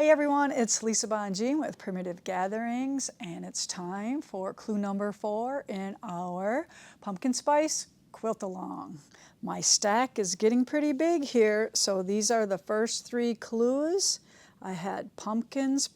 Hey everyone, it's Lisa Bongean with Primitive Gatherings, and it's time for clue number 4 in our Pumpkin Spice Quilt-Along. My stack is getting pretty big here, so these are the first 3 clues. I had pumpkins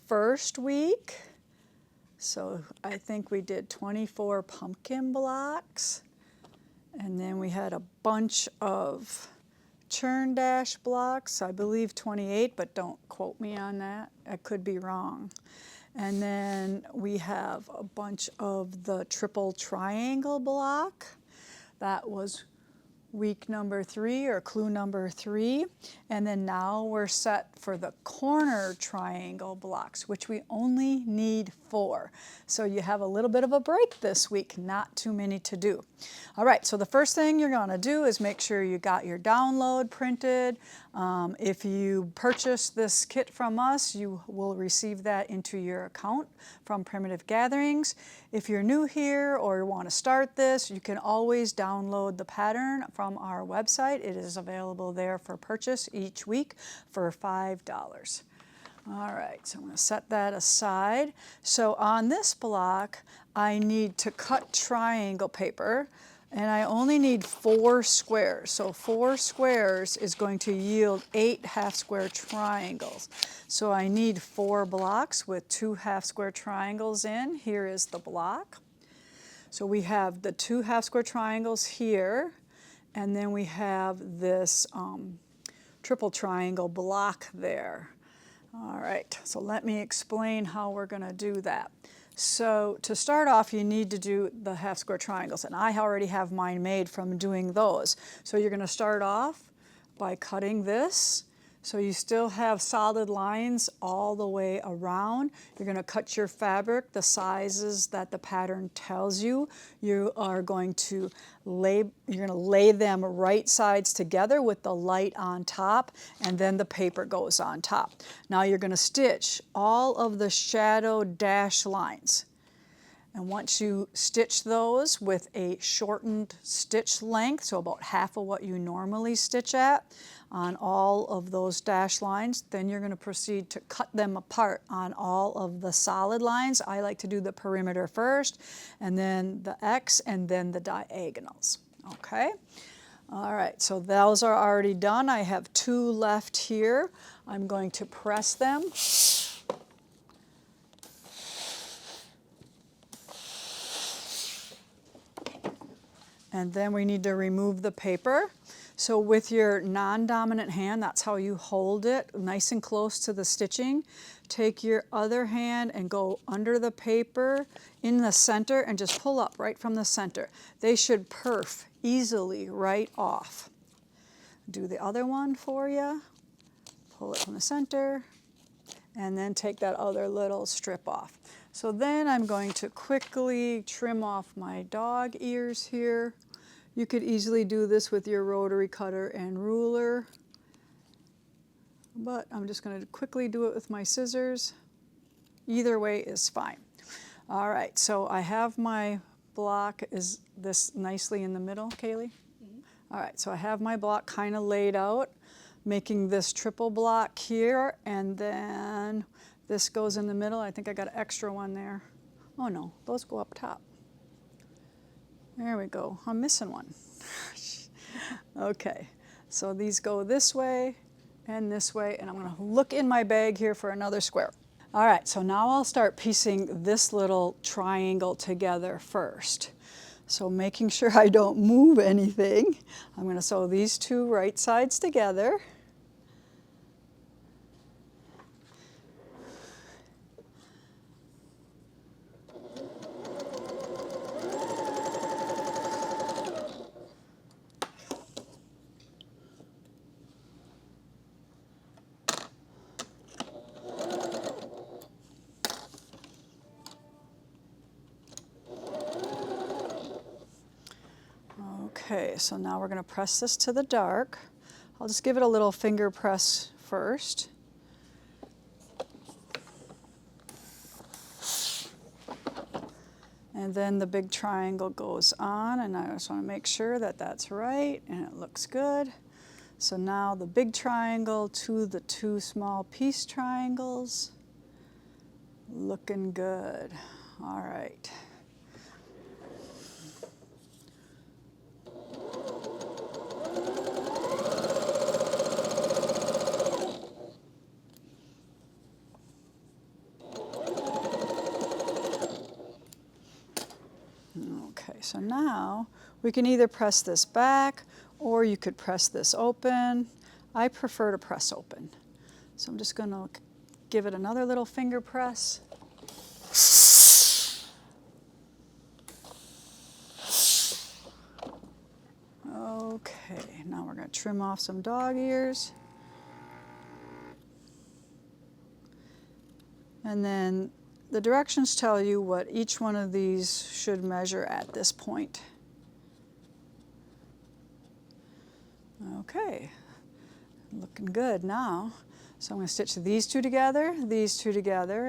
first week, so I think we did 24 pumpkin blocks, and then we had a bunch of churn dash blocks, I believe 28, but don't quote me on that. I could be wrong. And then we have a bunch of the triple triangle block. That was week number 3 or clue number 3. And then now we're set for the corner triangle blocks, which we only need 4. So you have a little bit of a break this week, not too many to do. All right, so the first thing you're going to do is make sure you got your download printed. If you purchase this kit from us, you will receive that into your account from Primitive Gatherings. If you're new here or want to start this, you can always download the pattern from our website. It is available there for purchase each week for $5. All right, so I'm going to set that aside. So on this block, I need to cut triangle paper, and I only need 4 squares. So 4 squares is going to yield 8 half-square triangles. So I need 4 blocks with 2 half-square triangles in. Here is the block. So we have the 2 half-square triangles here, and then we have this triple triangle block there. All right, so let me explain how we're going to do that. So to start off, you need to do the half-square triangles, and I already have mine made from doing those. So you're going to start off by cutting this. So you still have solid lines all the way around. You're going to cut your fabric the sizes that the pattern tells you. You are going to lay them right sides together with the light on top, and then the paper goes on top. Now you're going to stitch all of the shadow dash lines. And once you stitch those with a shortened stitch length, so about half of what you normally stitch at on all of those dash lines, then you're going to proceed to cut them apart on all of the solid lines. I like to do the perimeter first, and then the X, and then the diagonals. Okay? All right, so those are already done. I have 2 left here. I'm going to press them. And then we need to remove the paper. So with your non-dominant hand, that's how you hold it, nice and close to the stitching. Take your other hand and go under the paper in the center and just pull up right from the center. They should perf easily right off. Do the other one for you. Pull it from the center, and then take that other little strip off. So then I'm going to quickly trim off my dog ears here. You could easily do this with your rotary cutter and ruler, but I'm just going to quickly do it with my scissors. Either way is fine. All right, so I have my block, is this nicely in the middle, Kaylee? Mm-hmm. All right, so I have my block kind of laid out, making this triple block here, and then this goes in the middle. I think I got an extra one there. Oh no, those go up top. There we go. I'm missing one. Okay, so these go this way, and I'm going to look in my bag here for another square. All right, so now I'll start piecing this little triangle together first. So making sure I don't move anything, I'm going to sew these 2 right sides together. Okay, so now we're going to press this to the dark. I'll just give it a little finger press first. And then the big triangle goes on, and I just want to make sure that that's right and it looks good. So now the big triangle to the two small piece triangles. Looking good. All right. Okay, so now we can either press this back or you could press this open. I prefer to press open. So I'm just going to give it another little finger press. Okay, now we're going to trim off some dog ears. And then the directions tell you what each one of these should measure at this point. Okay, looking good now. So I'm going to stitch these two together,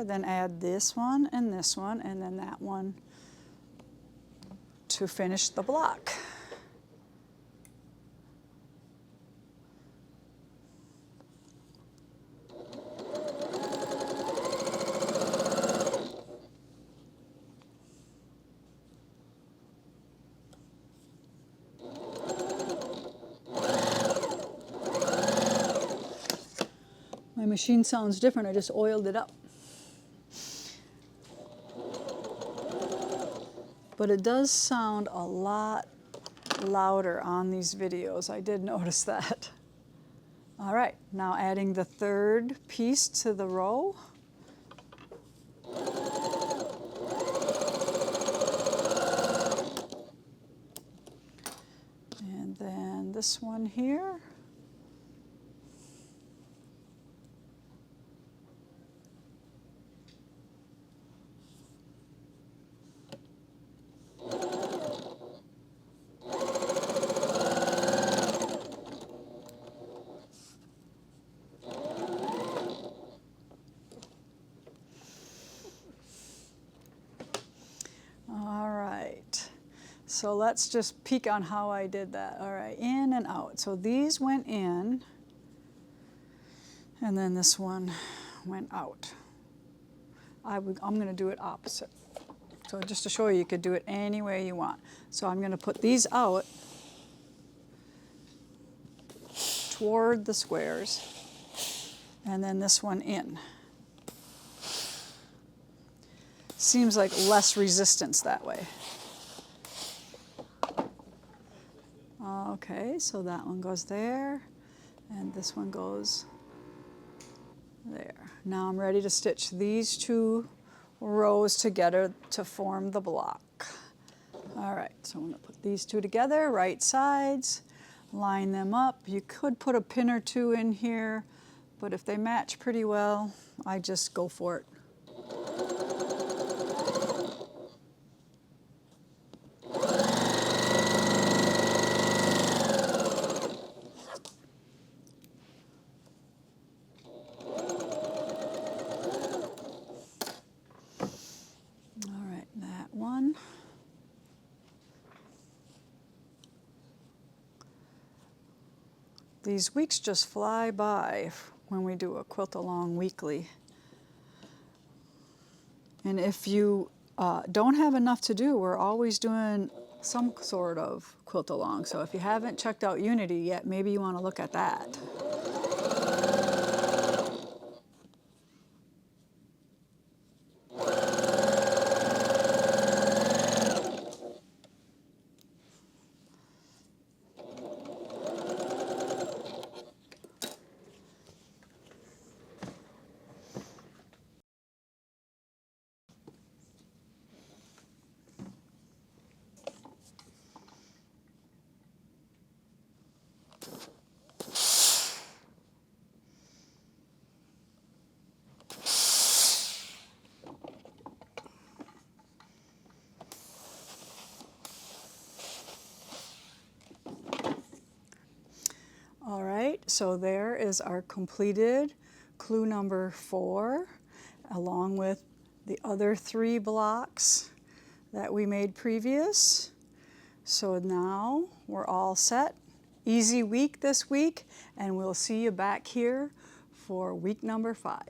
then add this one, and then that one to finish the block. My machine sounds different, I just oiled it up. But it does sound a lot louder on these videos, I did notice that. All right, now adding the third piece to the row. And then this one here. So let's just peek on how I did that. All right, in and out. So these went in, and then this one went out. I'm going to do it opposite. So just to show you, you could do it any way you want. So I'm going to put these out toward the squares, and then this one in. Seems like less resistance that way. Okay, so that one goes there, and this one goes there. Now I'm ready to stitch these two rows together to form the block. All right, so I'm going to put these two together, right sides, line them up. You could put a pin or two in here, but if they match pretty well, I just go for it. These weeks just fly by when we do a quilt-along weekly. And if you don't have enough to do, we're always doing some sort of quilt-along. So if you haven't checked out Unity yet, maybe you want to look at that. All right, so there is our completed clue number 4, along with the other 3 blocks that we made previous. So now we're all set easy week this week, and we'll see you back here for week number 5.